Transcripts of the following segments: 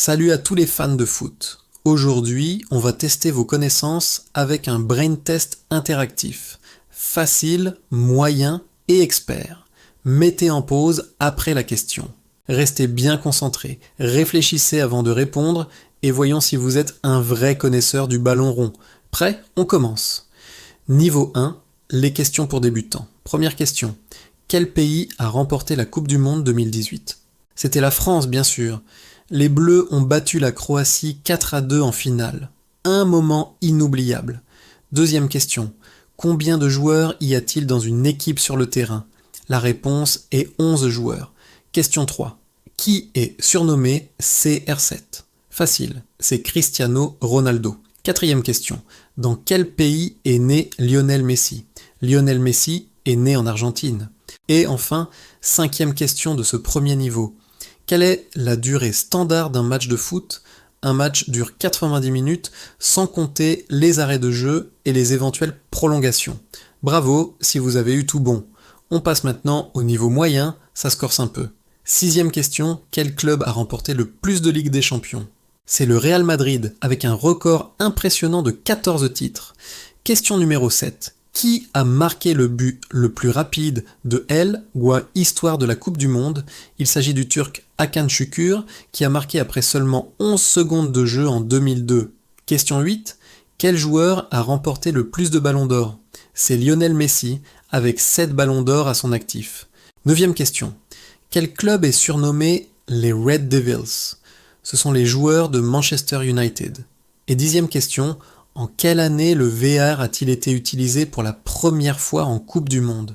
Salut à tous les fans de foot. Aujourd'hui, on va tester vos connaissances avec un brain test interactif. Facile, moyen et expert. Mettez en pause après la question. Restez bien concentrés, réfléchissez avant de répondre et voyons si vous êtes un vrai connaisseur du ballon rond. Prêt? On commence. Niveau 1, les questions pour débutants. Première question. Quel pays a remporté la Coupe du Monde 2018? C'était la France, bien sûr. Les Bleus ont battu la Croatie 4-2 en finale. Un moment inoubliable. Deuxième question. Combien de joueurs y a-t-il dans une équipe sur le terrain? La réponse est 11 joueurs. Question 3. Qui est surnommé CR7? Facile, c'est Cristiano Ronaldo. Quatrième question. Dans quel pays est né Lionel Messi? Lionel Messi est né en Argentine. Et enfin, cinquième question de ce premier niveau. Quelle est la durée standard d'un match de foot? Un match dure 90 minutes sans compter les arrêts de jeu et les éventuelles prolongations. Bravo si vous avez eu tout bon. On passe maintenant au niveau moyen, ça se corse un peu. Sixième question, quel club a remporté le plus de Ligue des Champions? C'est le Real Madrid avec un record impressionnant de 14 titres. Question numéro 7. Qui a marqué le but le plus rapide de El Gwa Histoire de la Coupe du Monde? Il s'agit du Turc Hakan Şükür qui a marqué après seulement 11 secondes de jeu en 2002. Question 8. Quel joueur a remporté le plus de ballons d'or? C'est Lionel Messi avec 7 ballons d'or à son actif. Neuvième question. Quel club est surnommé les Red Devils? Ce sont les joueurs de Manchester United. Et dixième question. En quelle année le VR a-t-il été utilisé pour la première fois en Coupe du Monde?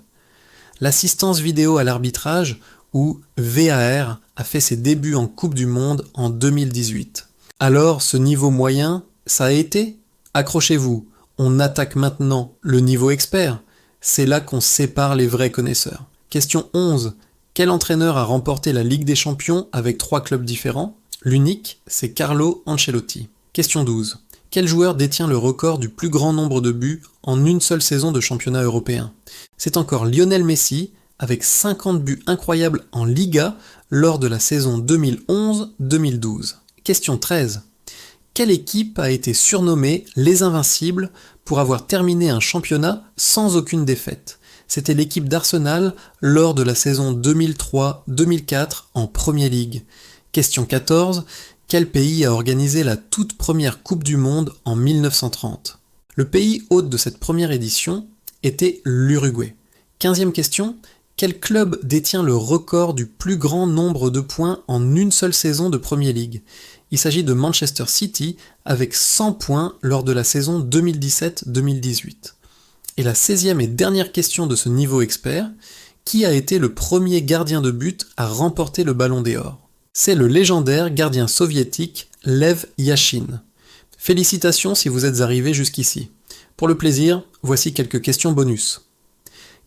L'assistance vidéo à l'arbitrage, ou VAR, a fait ses débuts en Coupe du Monde en 2018. Alors, ce niveau moyen, ça a été? Accrochez-vous, on attaque maintenant le niveau expert. C'est là qu'on sépare les vrais connaisseurs. Question 11. Quel entraîneur a remporté la Ligue des Champions avec 3 clubs différents? L'unique, c'est Carlo Ancelotti. Question 12. Quel joueur détient le record du plus grand nombre de buts en une seule saison de championnat européen? C'est encore Lionel Messi, avec 50 buts incroyables en Liga lors de la saison 2011-2012. Question 13. Quelle équipe a été surnommée les Invincibles pour avoir terminé un championnat sans aucune défaite? C'était l'équipe d'Arsenal lors de la saison 2003-2004 en Premier League. Question 14. Quel pays a organisé la toute première Coupe du Monde en 1930? Le pays hôte de cette première édition était l'Uruguay. 15e question. Quel club détient le record du plus grand nombre de points en une seule saison de Premier League? Il s'agit de Manchester City avec 100 points lors de la saison 2017-2018. Et la 16e et dernière question de ce niveau expert. Qui a été le premier gardien de but à remporter le Ballon d'Or? C'est le légendaire gardien soviétique Lev Yashin. Félicitations si vous êtes arrivé jusqu'ici. Pour le plaisir, voici quelques questions bonus.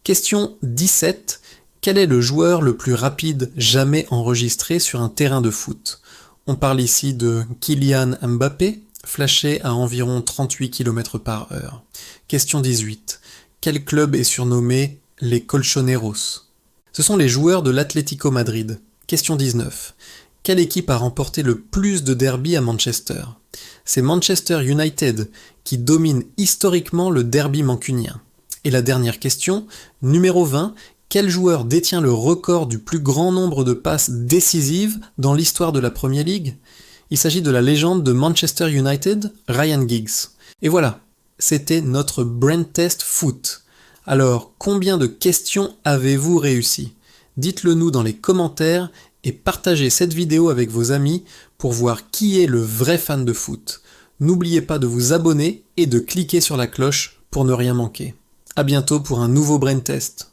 Question 17. Quel est le joueur le plus rapide jamais enregistré sur un terrain de foot? On parle ici de Kylian Mbappé, flashé à environ 38 km/h. Question 18. Quel club est surnommé les Colchoneros? Ce sont les joueurs de l'Atlético Madrid. Question 19. Quelle équipe a remporté le plus de derbies à Manchester? C'est Manchester United qui domine historiquement le derby mancunien. Et la dernière question, numéro 20, quel joueur détient le record du plus grand nombre de passes décisives dans l'histoire de la Premier League? Il s'agit de la légende de Manchester United, Ryan Giggs. Et voilà, c'était notre brain test foot. Alors, combien de questions avez-vous réussi? Dites-le nous dans les commentaires et partagez cette vidéo avec vos amis pour voir qui est le vrai fan de foot. N'oubliez pas de vous abonner et de cliquer sur la cloche pour ne rien manquer. À bientôt pour un nouveau brain test.